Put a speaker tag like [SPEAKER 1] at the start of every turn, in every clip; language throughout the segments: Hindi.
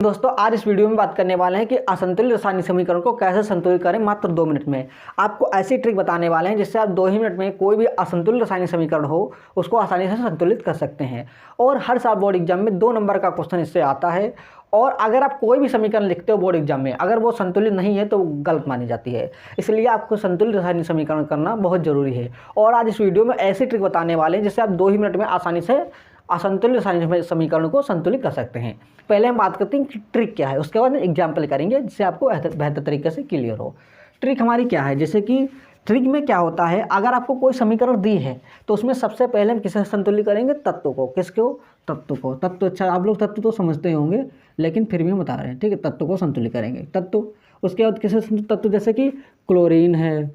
[SPEAKER 1] दोस्तों आज इस वीडियो में बात करने वाले हैं कि असंतुलित रासायनिक समीकरण को कैसे संतुलित करें मात्र 2 मिनट में। आपको ऐसी ट्रिक बताने वाले हैं जिससे आप 2 ही मिनट में कोई भी असंतुलित रासायनिक समीकरण हो उसको आसानी से संतुलित कर सकते हैं। और हर साल बोर्ड एग्जाम में 2 नंबर का क्वेश्चन इससे आता है। और अगर आप कोई भी समीकरण लिखते हो बोर्ड एग्जाम में, अगर वो संतुलित नहीं है तो गलत मानी जाती है। इसलिए आपको संतुलित रासायनिक समीकरण करना बहुत ज़रूरी है। और आज इस वीडियो में ऐसी ट्रिक बताने वाले हैं जिससे आप 2 ही मिनट में आसानी से असंतुलित रासायनिक समीकरण को संतुलित कर सकते हैं। पहले हम बात करते हैं कि ट्रिक क्या है, उसके बाद में एग्जाम्पल करेंगे जिससे आपको बेहतर तरीके से क्लियर हो। ट्रिक हमारी क्या है, जैसे कि ट्रिक में क्या होता है, अगर आपको कोई समीकरण दी है तो उसमें सबसे पहले हम किसे संतुलित करेंगे, तत्व को। किसको? तत्व को। तत्व, अच्छा आप लोग तत्व तो समझते ही होंगे लेकिन फिर भी हम बता रहे हैं, ठीक है। तत्व को संतुलित करेंगे, तत्व। उसके बाद किसे तत्व, जैसे कि क्लोरीन है,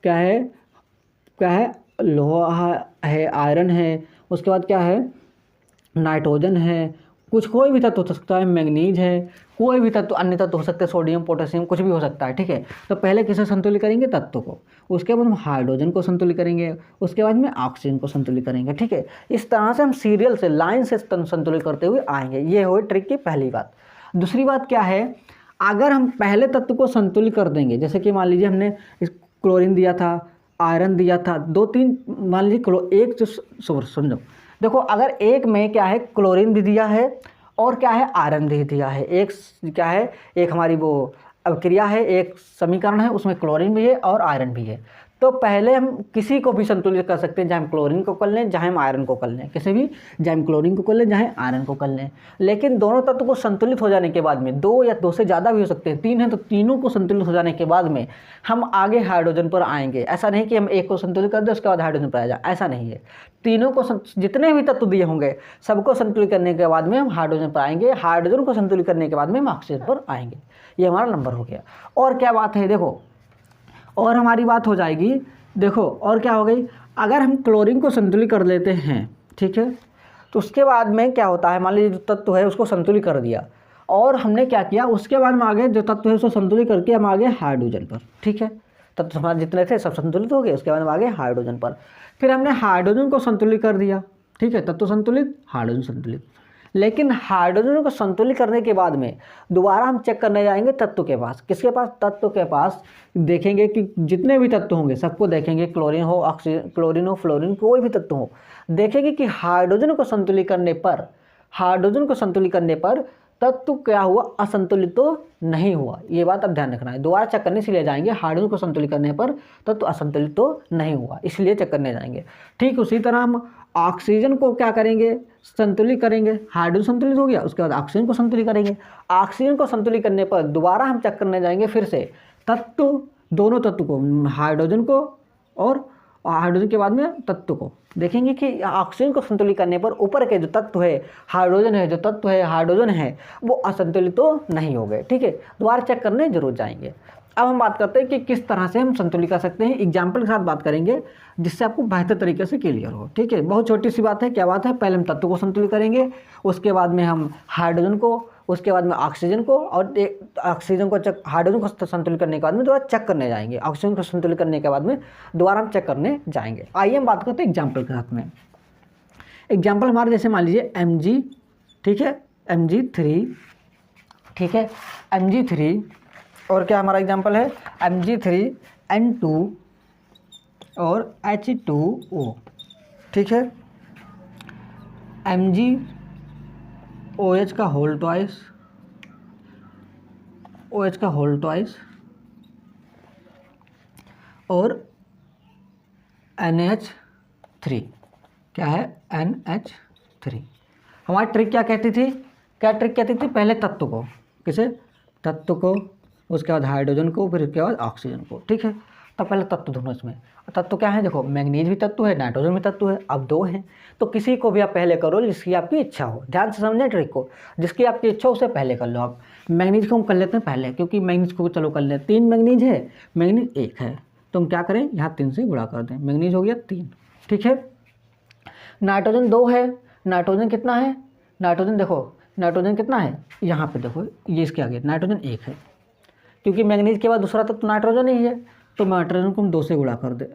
[SPEAKER 1] क्या है लोहा है, आयरन है। उसके बाद क्या है, नाइट्रोजन है, कोई भी तत्व हो सकता है, मैग्नीज है, कोई भी तत्व, अन्य तत्व हो सकते हैं, सोडियम पोटेशियम, कुछ भी हो सकता है, ठीक है। तो पहले किसे संतुलित करेंगे, तत्व को। उसके बाद हम हाइड्रोजन को संतुलित करेंगे, उसके बाद में ऑक्सीजन को संतुलित करेंगे, ठीक है। इस तरह से हम सीरियल से, लाइन से संतुलित करते हुए आएंगे। ये हो ट्रिक की पहली बात। दूसरी बात क्या है, अगर हम पहले तत्व को संतुलित कर देंगे, जैसे कि मान लीजिए हमने क्लोरीन दिया था, आयरन दिया था, 2-3 मान लीजिए एक जो समझो, देखो अगर एक में क्या है, क्लोरीन भी दिया है और क्या है, आयरन भी दिया है। एक क्या है, एक हमारी वो अभिक्रिया है, एक समीकरण है, उसमें क्लोरीन भी है और आयरन भी है। तो पहले हम किसी को भी संतुलित कर सकते हैं, चाहे हम क्लोरीन को कर लें, चाहे हम आयरन को कर लें, किसी भी, चाहे हम क्लोरीन को कर लें, चाहे आयरन को कर लें। लेकिन दोनों तत्व को संतुलित हो जाने के बाद में, 2 या 2 से ज़्यादा भी हो सकते हैं, 3 हैं तो तीनों को संतुलित हो जाने के बाद में हम आगे हाइड्रोजन पर आएंगे। ऐसा नहीं कि हम एक को संतुलित कर दें उसके बाद हाइड्रोजन पर आ जाए, ऐसा नहीं है। तीनों को जितने भी तत्व दिए होंगे सबको संतुलित करने के बाद में हम हाइड्रोजन पर आएंगे, हाइड्रोजन को संतुलित करने के बाद में हम ऑक्सीजन पर आएंगे। ये हमारा नंबर हो गया। और क्या बात है, देखो और हमारी बात हो जाएगी, देखो और क्या हो गई, अगर हम क्लोरीन को संतुलित कर लेते हैं, ठीक है, तो उसके बाद में क्या होता है, मान लीजिए जो तत्व है उसको संतुलित कर दिया और हमने क्या किया, उसके बाद में आगे जो तत्व है उसको संतुलित करके हम आगे हाइड्रोजन पर, ठीक है। तत्व हमारे जितने थे सब संतुलित हो गए, उसके बाद हम आगे हाइड्रोजन पर। फिर हमने हाइड्रोजन को संतुलित कर दिया, ठीक है, तत्व संतुलित, हाइड्रोजन संतुलित। लेकिन हाइड्रोजन को संतुलित करने के बाद में दोबारा हम चेक करने जाएंगे तत्व के पास। किसके पास? तत्व के पास। देखेंगे कि जितने भी तत्व होंगे सबको देखेंगे, क्लोरीन हो, ऑक्सीजन, क्लोरीन हो, फ्लोरीन, कोई भी तत्व हो, देखेंगे कि हाइड्रोजन को संतुलित करने पर तत्व क्या हुआ, असंतुलित तो नहीं हुआ। ये बात अब ध्यान रखना है। दोबारा चेक करने इसलिए जाएंगे, हाइड्रोजन को संतुलित करने पर तत्व असंतुलित तो नहीं हुआ, इसलिए चेक करने जाएंगे। ठीक उसी तरह हम ऑक्सीजन को क्या करेंगे, संतुलित करेंगे। हाइड्रोजन संतुलित हो गया, उसके बाद ऑक्सीजन को संतुलित करेंगे। ऑक्सीजन को संतुलित करने पर दोबारा हम चेक करने जाएंगे फिर से तत्व, दोनों तत्व को, हाइड्रोजन को और हाइड्रोजन के बाद में तत्व को। देखेंगे कि ऑक्सीजन को संतुलित करने पर ऊपर के जो तत्व है, हाइड्रोजन है, वो असंतुलित तो नहीं हो गए, ठीक है। दोबारा चेक करने जरूर जाएंगे। अब हम बात करते हैं कि किस तरह से हम संतुलित कर सकते हैं, एग्जाम्पल के साथ बात करेंगे जिससे आपको बेहतर तरीके से क्लियर हो, ठीक है। बहुत छोटी सी बात है। क्या बात है, पहले हम तत्व को संतुलित करेंगे, उसके बाद में हम हाइड्रोजन को, उसके बाद में ऑक्सीजन को, और हाइड्रोजन को संतुलित करने के बाद में दोबारा चेक करने जाएंगे। ऑक्सीजन को संतुलित करने के बाद में दोबारा हम चेक करने जाएंगे। आइए हम बात करते हैं एग्जाम्पल के साथ में। एग्जाम्पल हमारे जैसे मान लीजिए Mg, ठीक है, Mg3, ठीक है, Mg3, और क्या हमारा एग्जाम्पल है, Mg3N2 और H2O, ठीक है। MgOH का होल ट्वाइस, OH का होल ट्वाइस और NH3, क्या है, NH3। हमारी ट्रिक क्या कहती थी, पहले तत्व को, किसे, तत्व को, उसके बाद हाइड्रोजन को, फिर उसके बाद ऑक्सीजन को, ठीक है। तो पहले तत्व दोनों इसमें, तत्व क्या है, देखो मैग्नीज भी तत्व है, नाइट्रोजन भी तत्व है। अब 2 हैं तो किसी को भी आप पहले करो जिसकी आपकी इच्छा हो। ध्यान से समझें ट्रिक को, जिसकी आपकी इच्छा हो उसे पहले कर लो आप। मैग्नीज को हम कर लेते हैं पहले, क्योंकि मैग्नीज को चलो कर लें। 3 मैग्नीज है, मैग्नीज 1 है, तो हम क्या करें, यहाँ 3 से गुणा कर दें, मैग्नीज हो गया 3, ठीक है। नाइट्रोजन 2 है, नाइट्रोजन कितना है, नाइट्रोजन देखो, नाइट्रोजन कितना है, यहाँ पे देखो, ये इसके आगे नाइट्रोजन 1 है, क्योंकि मैग्नीज के बाद दूसरा तत्व नाइट्रोजन ही है, तो नाइट्रोजन को हम 2 से गुणा कर दे,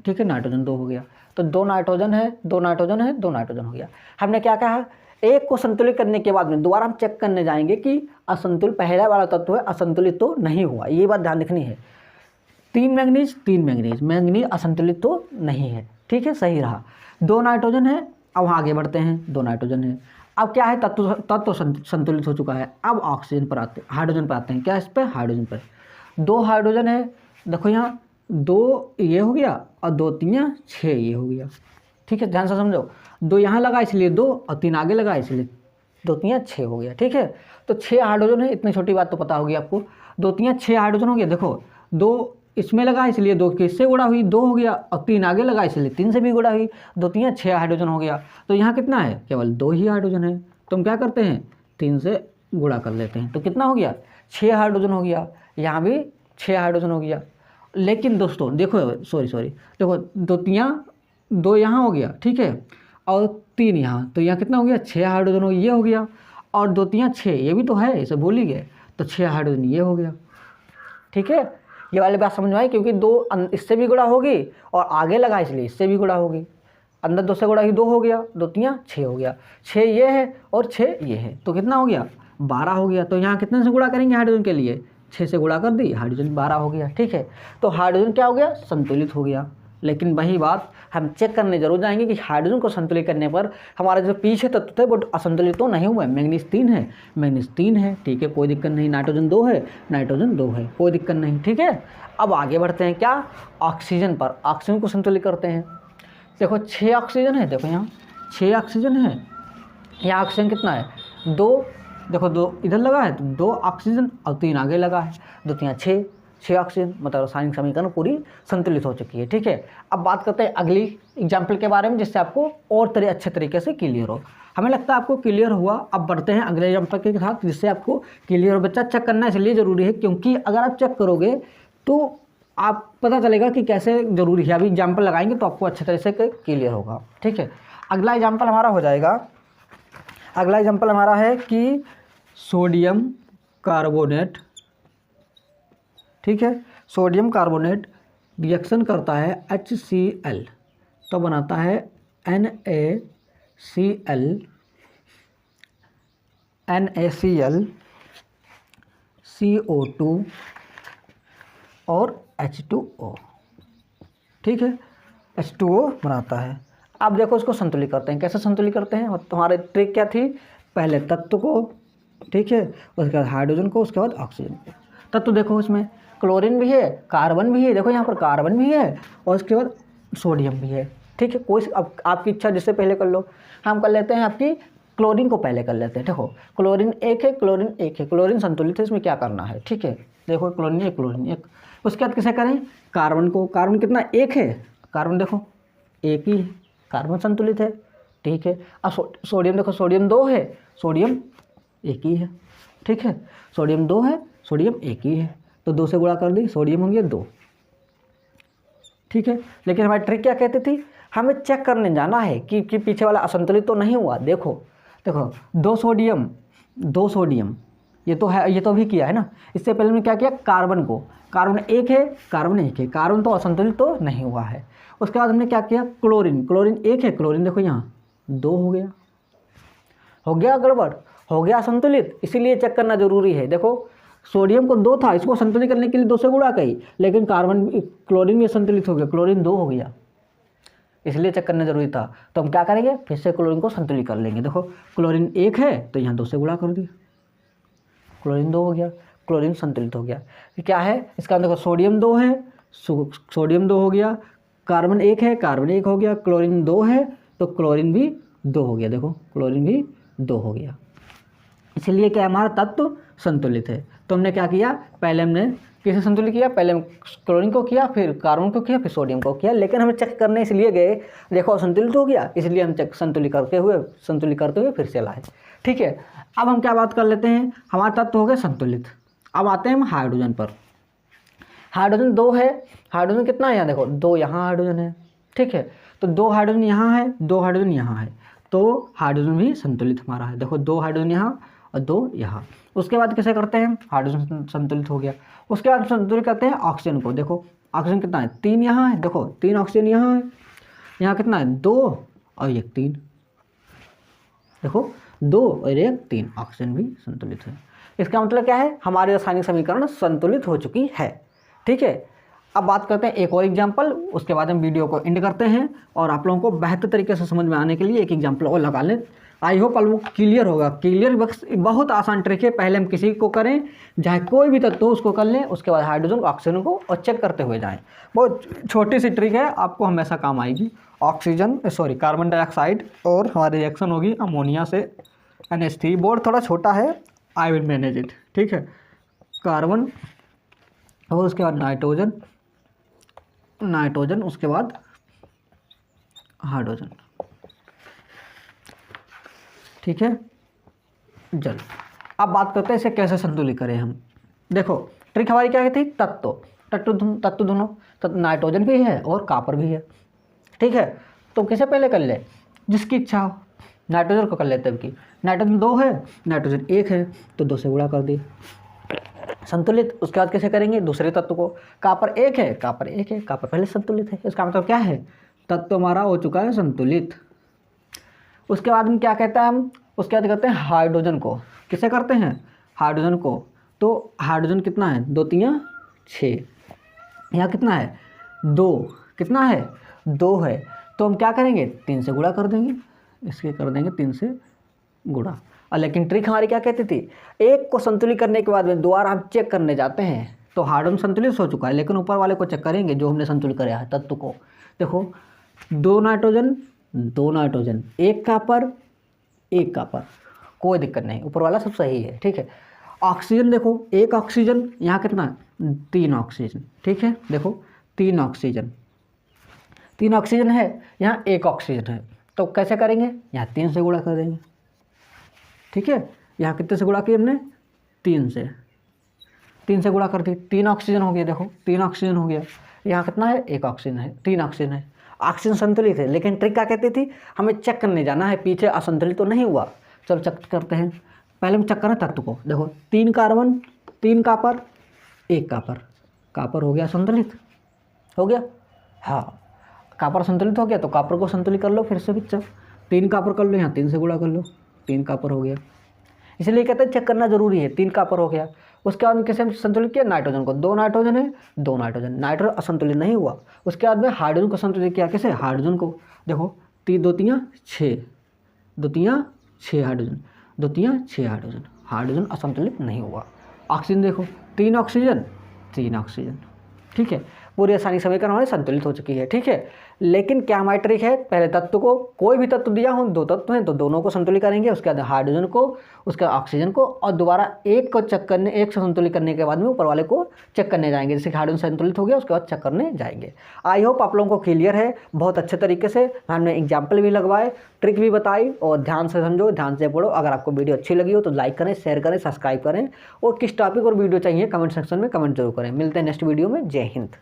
[SPEAKER 1] ठीक है। नाइट्रोजन 2 हो गया, तो 2 नाइट्रोजन है, 2 नाइट्रोजन है, 2 नाइट्रोजन हो गया। हमने क्या कहा, एक को संतुलित करने के बाद में दोबारा हम चेक करने जाएंगे कि असंतुलित पहला वाला तत्व है असंतुलित तो नहीं हुआ, ये बात ध्यान रखनी है। 3 मैंगनीज, मैंगनीज असंतुलित तो नहीं है, ठीक है, सही रहा। 2 नाइट्रोजन है, अब आगे बढ़ते हैं, 2 नाइट्रोजन है। अब क्या है, तत्व संतुलित हो चुका है। अब ऑक्सीजन पर आते हैं, हाइड्रोजन पर आते हैं, क्या इस पर, हाइड्रोजन पर। 2 हाइड्रोजन है, देखो यहाँ 2 ये हो गया और 2 3 6 ये हो गया, ठीक है, ध्यान से समझो। 2 यहाँ लगा इसलिए 2 और 3 आगे लगा इसलिए 2 3 6 हो गया, ठीक है। तो 6 हाइड्रोजन है, इतनी छोटी बात तो पता होगी आपको। 2 3 6 हाइड्रोजन हो गया, देखो 2 इसमें लगा इसलिए 2 किससे गुणा हुई, 2 हो गया, और 3 आगे लगा इसलिए 3 से भी गुणा हुई, 2 3 6 हाइड्रोजन हो गया। तो यहाँ कितना है, केवल 2 ही हाइड्रोजन है, तो हम क्या करते हैं 3 से गुणा कर लेते हैं, तो कितना हो गया 6 हाइड्रोजन हो गया, यहाँ भी 6 हाइड्रोजन हो गया। लेकिन दोस्तों देखो, सॉरी देखो 2 3 2 यहाँ हो गया, ठीक है, और 3 यहाँ, तो यहाँ कितना हो गया 6 हाइड्रोजन हो, ये हो गया, और 2 3 6 ये भी तो है, इसे भूल ही गए, तो 6 हाइड्रोजन ये हो गया, ठीक है। ये वाली बात समझ में आई, क्योंकि 2 इससे भी गुणा होगी और आगे लगा इसलिए इससे भी गुणा होगी, अंदर 2 से गुणा ही 2 हो गया, 2 3 6 हो गया, 6 ये है और 6 ये है, तो कितना हो गया 12 हो गया। तो यहाँ कितने से गुणा करेंगे हाइड्रोजन के लिए, 6 से गुणा कर दी, हाइड्रोजन 12 हो गया, ठीक है। तो हाइड्रोजन क्या हो गया, संतुलित हो गया। लेकिन वही बात हम चेक करने जरूर जाएंगे कि हाइड्रोजन को संतुलित करने पर हमारे जो पीछे तत्व थे वो असंतुलित तो नहीं हुए। मैंगनीज 3 है, ठीक है, कोई दिक्कत नहीं। नाइट्रोजन 2 है, नाइट्रोजन 2 है, कोई दिक्कत नहीं, ठीक है। अब आगे बढ़ते हैं, क्या, ऑक्सीजन पर। ऑक्सीजन को संतुलित करते हैं। देखो 6 ऑक्सीजन है, देखो यहाँ 6 ऑक्सीजन है, यहाँ ऑक्सीजन कितना है 2, देखो 2 इधर लगा है तो 2 ऑक्सीजन और 3 आगे लगा है, 2 3 6 ऑक्सीजन, मतलब रासायनिक समीकरण पूरी संतुलित हो चुकी है, ठीक है। अब बात करते हैं अगली एग्जाम्पल के बारे में, जिससे आपको और अच्छे तरीके से क्लियर हो। हमें लगता है आपको क्लियर हुआ। अब बढ़ते हैं अगले एग्जाम्पल के साथ, जिससे आपको क्लियर हो। बच्चा चेक करना इसलिए ज़रूरी है क्योंकि अगर आप चेक करोगे तो आप पता चलेगा कि कैसे ज़रूरी है। अभी एग्जाम्पल लगाएंगे तो आपको अच्छे तरह से क्लियर होगा, ठीक है। अगला एग्जाम्पल हमारा हो जाएगा, अगला एग्जाम्पल हमारा है कि सोडियम कार्बोनेट, ठीक है। सोडियम कार्बोनेट रिएक्शन करता है HCl तो बनाता है NaCl CO2 और H2O, ठीक है, H2O बनाता है। अब देखो इसको संतुलित करते हैं। कैसे संतुलित करते हैं, तुम्हारी ट्रिक क्या थी, पहले तत्व को, ठीक है, उसके बाद हाइड्रोजन को, उसके बाद ऑक्सीजन को। तत्व देखो इसमें क्लोरीन भी है, कार्बन भी है, देखो यहाँ पर कार्बन भी है, और उसके बाद सोडियम भी है, ठीक है। कोई अब आपकी इच्छा जिससे पहले कर लो, हम कर लेते हैं आपकी क्लोरीन को पहले कर लेते हैं। देखो क्लोरीन 1 है, क्लोरीन 1 है, क्लोरीन संतुलित है, इसमें क्या करना है, ठीक है। देखो क्लोरीन 1, क्लोरीन 1, उसके बाद किसे करें, कार्बन को। कार्बन कितना 1 है, कार्बन देखो 1 ही है, कार्बन संतुलित है, ठीक है। अब सोडियम देखो, सोडियम 2 है, सोडियम 1 ही है, ठीक है। सोडियम 2 है, सोडियम 1 ही है, तो 2 से गुणा कर दी, सोडियम हो गया 2, ठीक है। लेकिन हमारी ट्रिक क्या कहती थी, हमें चेक करने जाना है कि पीछे वाला असंतुलित तो नहीं हुआ। देखो 2 सोडियम ये तो है, ये तो भी किया है ना। इससे पहले हमने क्या किया, कार्बन को, कार्बन 1 है, कार्बन 1 है, कार्बन तो असंतुलित तो नहीं हुआ है। उसके बाद हमने क्या किया, क्लोरीन 1 है, क्लोरीन देखो यहाँ 2 हो गया गड़बड़, हो गया असंतुलित, इसीलिए चेक करना जरूरी है। देखो सोडियम को 2 था, इसको संतुलित करने के लिए 2 से गुणा करी, लेकिन क्लोरीन भी संतुलित हो गया, क्लोरीन 2 हो गया, इसलिए चेक करना जरूरी था। तो हम क्या करेंगे, फिर से क्लोरीन को संतुलित कर लेंगे। देखो क्लोरीन 1 है तो यहाँ 2 से गुणा कर दिया, क्लोरीन 2 हो गया, क्लोरीन संतुलित हो गया। क्या है इसका, देखो सोडियम 2 है, सोडियम 2 हो गया, कार्बन 1 है, कार्बन 1 हो गया, क्लोरीन 2 है तो क्लोरीन भी 2 हो गया, देखो क्लोरीन भी 2 हो गया। इसलिए क्या हमारा तत्व संतुलित है। तो हमने क्या किया, पहले हमने किसे संतुलित किया, पहले हम क्लोरीन को किया, फिर कार्बन को किया, फिर सोडियम को किया। लेकिन हमें चेक करने इसलिए गए, देखो संतुलित हो गया, इसलिए हम चेक संतुलित करते हुए फिर से लाए, ठीक है। अब हम क्या बात कर लेते हैं, हमारा तत्व हो गया संतुलित। अब आते हैं हम हाइड्रोजन पर। हाइड्रोजन 2 है, हाइड्रोजन कितना है यहाँ, देखो 2 यहाँ हाइड्रोजन है, ठीक है। तो 2 हाइड्रोजन यहाँ है, 2 हाइड्रोजन यहाँ है, तो हाइड्रोजन भी संतुलित हमारा है। देखो 2 हाइड्रोजन यहाँ और 2 यहाँ। उसके बाद कैसे करते हैं, हाइड्रोजन संतुलित हो गया। उसके बाद संतुलित करते हैं ऑक्सीजन को। देखो ऑक्सीजन कितना है, 3 यहाँ है, देखो 3 ऑक्सीजन यहाँ है, यहाँ कितना है 2 और 1 3, देखो 2 और 1 3, ऑक्सीजन भी संतुलित है। इसका मतलब क्या है, हमारी रासायनिक समीकरण संतुलित हो चुकी है। ठीक है, अब बात करते हैं एक और एग्जाम्पल, उसके बाद हम वीडियो को एंड करते हैं। और आप लोगों को बेहतर तरीके से समझ में आने के लिए एक एग्जाम्पल और लगा लें। आई होप आप लोग क्लियर होगा। क्लियर बहुत आसान ट्रिक है। पहले हम किसी को करें, चाहे कोई भी तत्व हो उसको कर लें, उसके बाद हाइड्रोजन ऑक्सीजन को और चेक करते हुए जाएं। बहुत छोटी सी ट्रिक है, आपको हमेशा काम आएगी। कार्बन डाइऑक्साइड और हमारी रिएक्शन होगी अमोनिया से NH3। बोर्ड थोड़ा छोटा है, आई विल मैनेज इट। ठीक है, कार्बन और उसके बाद नाइट्रोजन उसके बाद हाइड्रोजन। ठीक है, जल। अब बात करते हैं इसे कैसे संतुलित करें हम। देखो ट्रिक हमारी क्या थी, तत्व दोनों नाइट्रोजन भी है और कॉपर भी है। ठीक है, तो किसे पहले कर ले, जिसकी इच्छा हो। नाइट्रोजन को कर लेते हैं कि नाइट्रोजन 2 है, नाइट्रोजन 1 है, तो 2 से गुणा कर दिए, संतुलित। उसके बाद कैसे करेंगे, दूसरे तत्व को। कॉपर 1 है, कॉपर पहले संतुलित है। इसका मतलब क्या है, तत्व हमारा हो चुका है संतुलित। उसके बाद में क्या कहता है, हम उसके बाद करते हैं हाइड्रोजन को। किसे करते हैं, हाइड्रोजन को। तो हाइड्रोजन कितना है, 2 3 6, यहाँ कितना है 2, कितना है 2 है। तो हम क्या करेंगे, 3 से गुणा कर देंगे, इसके कर देंगे 3 से गुणा। और लेकिन ट्रिक हमारी क्या कहती थी, एक को संतुलित करने के बाद में दोबारा हम चेक करने जाते हैं। तो हाइड्रोजन संतुलित हो चुका है, लेकिन ऊपर वाले को चेक करेंगे जो हमने संतुलित कराया है तत्व को। देखो 2 नाइट्रोजन 1 कॉपर 1 कॉपर, कोई दिक्कत नहीं, ऊपर वाला सब सही है। ठीक है, ऑक्सीजन देखो 1 ऑक्सीजन, यहाँ कितना 3 ऑक्सीजन। ठीक है, देखो 3 ऑक्सीजन है, यहाँ 1 ऑक्सीजन है। तो कैसे करेंगे, यहाँ 3 से गुणा कर देंगे। ठीक है, यहाँ कितने से गुणा किया हमने, 3 से गुणा कर दी, 3 ऑक्सीजन हो गया। देखो 3 ऑक्सीजन हो गया, यहाँ कितना है 1 ऑक्सीजन है, 3 ऑक्सीजन है। ऑक्सीजन संतुलित है, लेकिन ट्रिक क्या कहती थी, हमें चेक करने जाना है पीछे असंतुलित तो नहीं हुआ। चलो चेक करते हैं। पहले हम चेक करें तत्व को। देखो 3 कार्बन 3 कॉपर 1 कॉपर हो गया संतुलित, हो गया। हाँ, कॉपर संतुलित हो गया, तो कॉपर को संतुलित कर लो फिर से बच्चा। 3 कॉपर कर लो, यहाँ 3 से गुणा कर लो, 3 कॉपर हो गया। इसलिए कहते हैं चेक करना जरूरी है। 3 कॉपर हो गया। उसके बाद कैसे हम संतुलित किया, नाइट्रोजन को। 2 नाइट्रोजन है, 2 नाइट्रोजन, नाइट्रोजन असंतुलित नहीं हुआ। उसके बाद में हाइड्रोजन को संतुलित किया। कैसे, हाइड्रोजन को। देखो 2 3 6, 2 3 6 हाइड्रोजन, 2 3 6 हाइड्रोजन, हाइड्रोजन असंतुलित नहीं हुआ। ऑक्सीजन देखो 3 ऑक्सीजन 3 ऑक्सीजन। ठीक है, पूरी रासायनिक समीकरण हमारी संतुलित हो चुकी है। ठीक है, लेकिन क्या हमारी ट्रिक है, पहले तत्व को, कोई भी तत्व दिया हो, 2 तत्व हैं तो दोनों को संतुलित करेंगे। उसके बाद हाइड्रोजन को, उसके बाद ऑक्सीजन को, और दोबारा एक को चेक करने, एक से संतुलित करने के बाद में ऊपर वाले को चेक करने जाएंगे। जैसे हाइड्रोजन संतुलित हो गया, उसके बाद चेक करने जाएंगे। आई होप आप लोगों को क्लियर है बहुत अच्छे तरीके से। हमने एग्जाम्पल भी लगवाए, ट्रिक भी बताई, और ध्यान से समझो, ध्यान से पढ़ो। अगर आपको वीडियो अच्छी लगी हो तो लाइक करें, शेयर करें, सब्सक्राइब करें, और किस टॉपिक और वीडियो चाहिए कमेंट सेक्शन में कमेंट जरूर करें। मिलते हैं नेक्स्ट वीडियो में। जय हिंद।